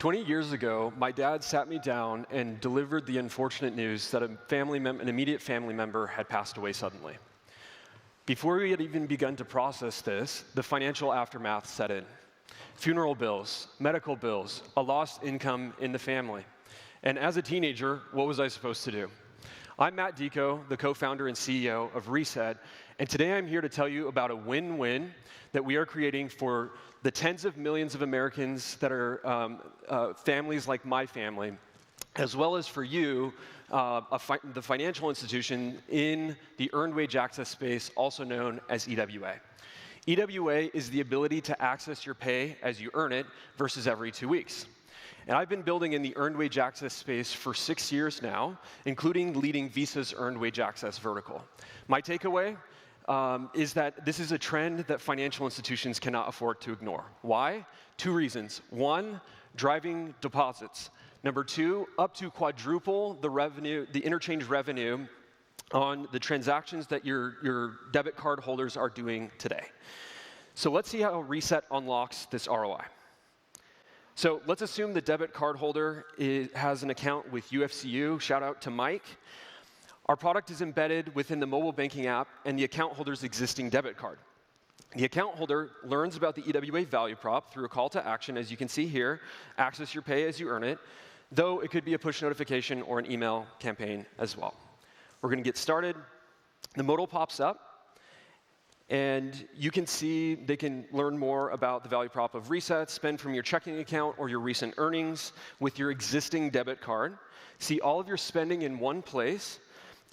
20 years ago, my dad sat me down and delivered the unfortunate news that an immediate family member had passed away suddenly. Before we had even begun to process this, the financial aftermath set in. Funeral bills, medical bills, a lost income in the family. And as a teenager, what was I supposed to do? I'm Matt Deco, the co-founder and CEO of Reset, and today I'm here to tell you about a win-win that we are creating for the tens of millions of Americans that are families like my family, as well as for you, the financial institution in the earned wage access space, also known as EWA. EWA is the ability to access your pay as you earn it versus every 2 weeks. And I've been building in the earned wage access space for 6 years now, including leading Visa's earned wage access vertical. My takeaway is that this is a trend that financial institutions cannot afford to ignore. Why? 2 reasons. 1, driving deposits. Number 2, up to quadruple the revenue, the interchange revenue on the transactions that your debit card holders are doing today. So let's see how Reset unlocks this ROI. So let's assume the debit card holder has an account with UFCU. Shout out to Mike. Our product is embedded within the mobile banking app and the account holder's existing debit card. The account holder learns about the EWA value prop through a call to action, as you can see here, access your pay as you earn it, though it could be a push notification or an email campaign as well. We're going to get started. The modal pops up, and you can see they can learn more about the value prop of Reset, spend from your checking account or your recent earnings with your existing debit card, see all of your spending in one place,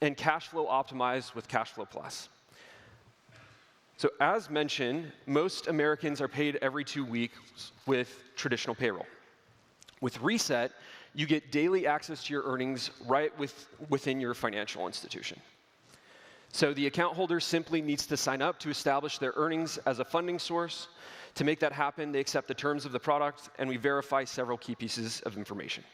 and cash flow optimized with Cashflow Plus. So as mentioned, most Americans are paid every 2 weeks with traditional payroll. With Reset, you get daily access to your earnings right within your financial institution. So the account holder simply needs to sign up to establish their earnings as a funding source. To make that happen, they accept the terms of the product, and we verify several key pieces of information.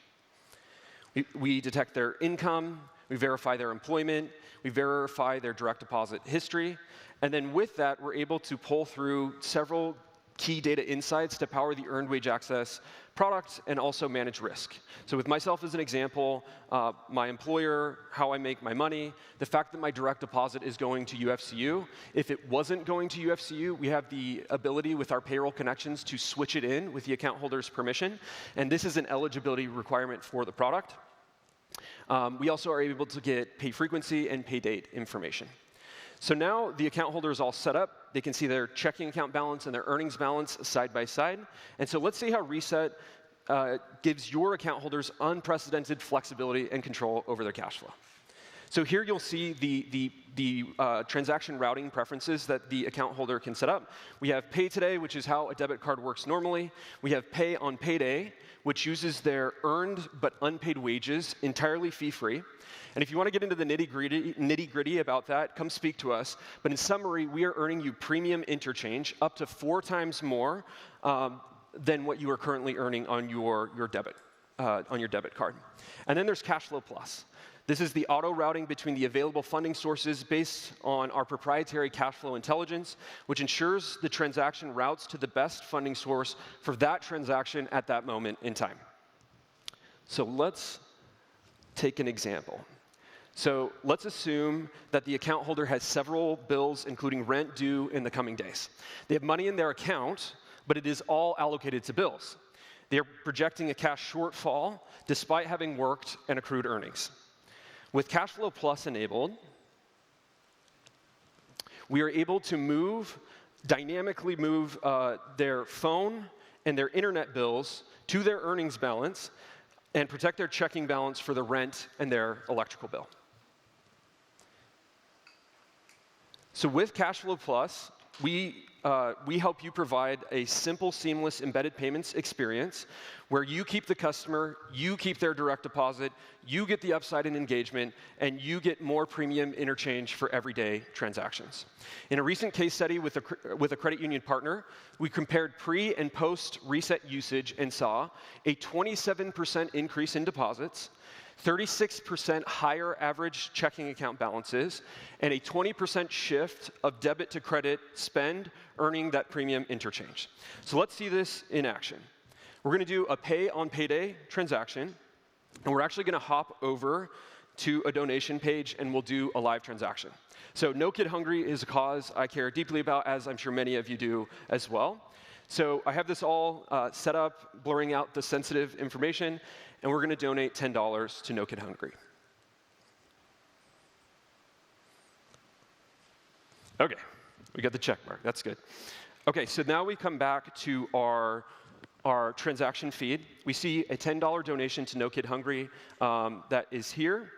We detect their income, we verify their employment, we verify their direct deposit history, and then with that, we're able to pull through several key data insights to power the earned wage access product and also manage risk. So with myself as an example, my employer, how I make my money, the fact that my direct deposit is going to UFCU. If it wasn't going to UFCU, we have the ability with our payroll connections to switch it in with the account holder's permission, and this is an eligibility requirement for the product. We also are able to get pay frequency and pay date information. So now the account holder is all set up. They can see their checking account balance and their earnings balance side by side. And so let's see how Reset gives your account holders unprecedented flexibility and control over their cash flow. So here you'll see the transaction routing preferences that the account holder can set up. We have Pay Today, which is how a debit card works normally. We have Pay on Payday, which uses their earned but unpaid wages entirely fee-free. And if you want to get into the nitty-gritty about that, come speak to us. But in summary, we are earning you premium interchange up to 4 times more than what you are currently earning on your debit card. And then there's Cashflow Plus. This is the auto routing between the available funding sources based on our proprietary cash flow intelligence, which ensures the transaction routes to the best funding source for that transaction at that moment in time. So let's take an example. So let's assume that the account holder has several bills, including rent, due in the coming days. They have money in their account, but it is all allocated to bills. They're projecting a cash shortfall despite having worked and accrued earnings. With Cashflow Plus enabled, we are able to dynamically move their phone and their internet bills to their earnings balance and protect their checking balance for the rent and their electrical bill. So with Cashflow Plus, we help you provide a simple, seamless embedded payments experience where you keep the customer, you keep their direct deposit, you get the upside in engagement, and you get more premium interchange for everyday transactions. In a recent case study with a credit union partner, we compared pre- and post-Reset usage and saw a 27% increase in deposits, 36% higher average checking account balances, and a 20% shift of debit to credit spend, earning that premium interchange. So let's see this in action. We're going to do a pay on payday transaction, and we're actually going to hop over to a donation page, and we'll do a live transaction. So No Kid Hungry is a cause I care deeply about, as I'm sure many of you do as well. So I have this all set up, blurring out the sensitive information, and we're going to donate $10 to No Kid Hungry. OK, we got the check mark. That's good. OK, so now we come back to our transaction feed. We see a $10 donation to No Kid Hungry that is here.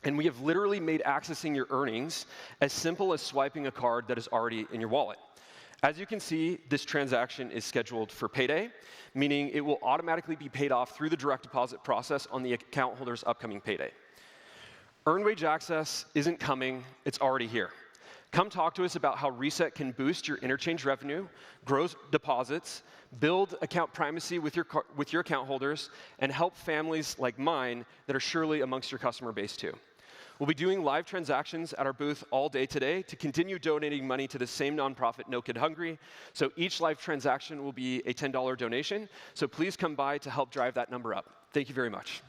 And we have literally made accessing your earnings as simple as swiping a card that is already in your wallet. As you can see, this transaction is scheduled for payday, meaning it will automatically be paid off through the direct deposit process on the account holder's upcoming payday. Earned wage access isn't coming, it's already here. Come talk to us about how Reset can boost your interchange revenue, grow deposits, build account primacy with your account holders, and help families like mine that are surely amongst your customer base too. We'll be doing live transactions at our booth all day today to continue donating money to the same nonprofit, No Kid Hungry. So each live transaction will be a $10 donation. So please come by to help drive that number up. Thank you very much.